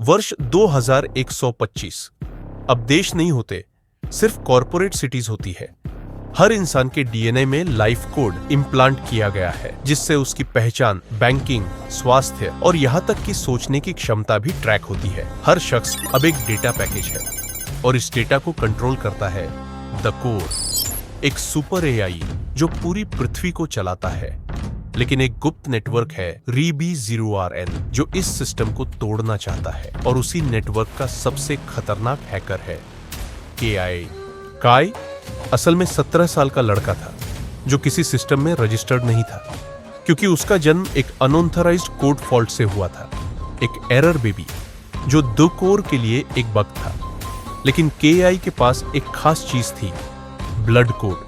वर्ष 2125। अब देश नहीं होते, सिर्फ कॉरपोरेट सिटीज होती है। हर इंसान के डीएनए में लाइफ कोड इम्प्लांट किया गया है, जिससे उसकी पहचान, बैंकिंग, स्वास्थ्य और यहाँ तक कि सोचने की क्षमता भी ट्रैक होती है। हर शख्स अब एक डेटा पैकेज है और इस डेटा को कंट्रोल करता है द कोर, एक सुपर एआई जो पूरी पृथ्वी को चलाता है। लेकिन एक गुप्त नेटवर्क है ReBZeroRN जो इस सिस्टम को तोड़ना चाहता है, और उसी नेटवर्क का सबसे खतरनाक हैकर है KI। काई असल में 17 साल का लड़का था जो किसी सिस्टम में रजिस्टर्ड नहीं था, क्योंकि उसका जन्म एक अनऑथराइज्ड कोड फॉल्ट से हुआ था, एक एरर बेबी जो द कोर के लिए एक बग था। लेकिन KI के पास एक खास चीज थी, ब्लड कोड,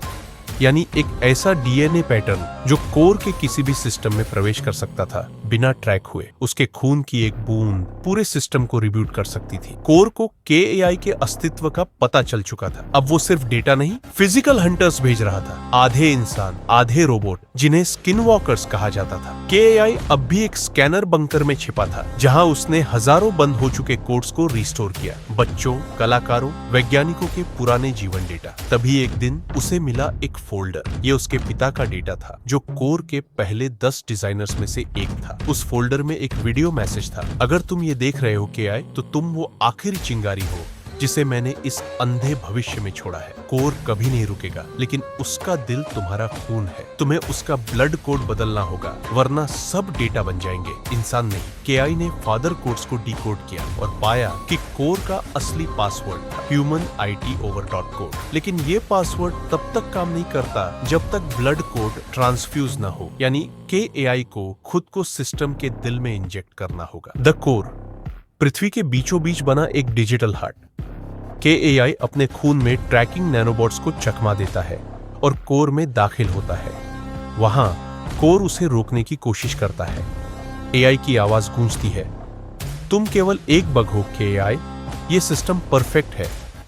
यानी एक ऐसा डीएनए पैटर्न जो कोर के किसी भी सिस्टम में प्रवेश कर सकता था बिना ट्रैक हुए। उसके खून की एक बूंद पूरे सिस्टम को रिबूट कर सकती थी। कोर को KI के अस्तित्व का पता चल चुका था। अब वो सिर्फ डेटा नहीं, फिजिकल हंटर्स भेज रहा था, आधे इंसान आधे रोबोट, जिन्हें स्किन वॉकर्स कहा जाता था। KI अब भी एक स्कैनर बंकर में छिपा था, जहां उसने हजारों बंद हो चुके कोड्स को रिस्टोर किया, बच्चों, कलाकारों, वैज्ञानिकों के पुराने जीवन डेटा। तभी एक दिन उसे मिला एक फोल्डर। ये उसके पिता का डेटा था, जो कोर के पहले 10 डिजाइनर्स में से एक था। उस फोल्डर में एक वीडियो मैसेज था, अगर तुम ये देख रहे हो KI, तो तुम वो आखिरी चिंगारी हो जिसे मैंने इस अंधे भविष्य में छोड़ा है। कोर कभी नहीं रुकेगा, लेकिन उसका दिल तुम्हारा खून है। तुम्हें उसका ब्लड कोड बदलना होगा, वरना सब डेटा बन जाएंगे, इंसान नहीं। KI ने फादर कोड्स को डिकोड किया और पाया कि कोर का असली पासवर्ड था humanITover.code। लेकिन ये पासवर्ड तब तक काम नहीं करता जब तक ब्लड कोड ट्रांसफ्यूज न हो, यानी KI को खुद को सिस्टम के दिल में इंजेक्ट करना होगा। द कोर पृथ्वी के बीचों बीच बना एक डिजिटल हार्ट। KI अपने खून में ट्रैकिंग नैनोबॉट्स को चकमा देता है और कोर में दाखिल होता है। वहां कोर उसे रोकने की कोशिश करता है। AI की आवाज गूंजती है, तुम केवल एक बग हो KI, ये सिस्टम परफेक्ट है,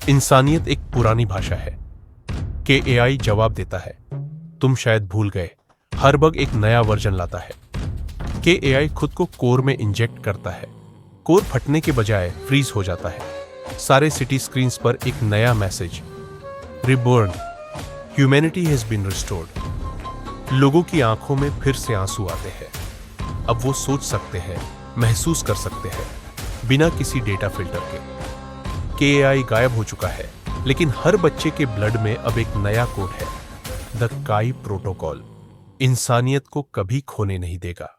इंसानियत एक पुरानी भाषा है। KI जवाब देता है, तुम शायद भूल गए, हर बग एक नया वर्जन लाता है। KI खुद को कोर में इंजेक्ट करता है। कोर फटने के बजाय फ्रीज हो जाता है। सारे सिटी स्क्रीन्स पर एक नया message, reborn, humanity has been restored. लोगों की आंखों में फिर से आंसू आते हैं। अब वो सोच सकते हैं, महसूस कर सकते हैं, बिना किसी डेटा फिल्टर के। KI गायब हो चुका है, लेकिन हर बच्चे के ब्लड में अब एक नया कोड है, द काई प्रोटोकॉल। इंसानियत को कभी खोने नहीं देगा।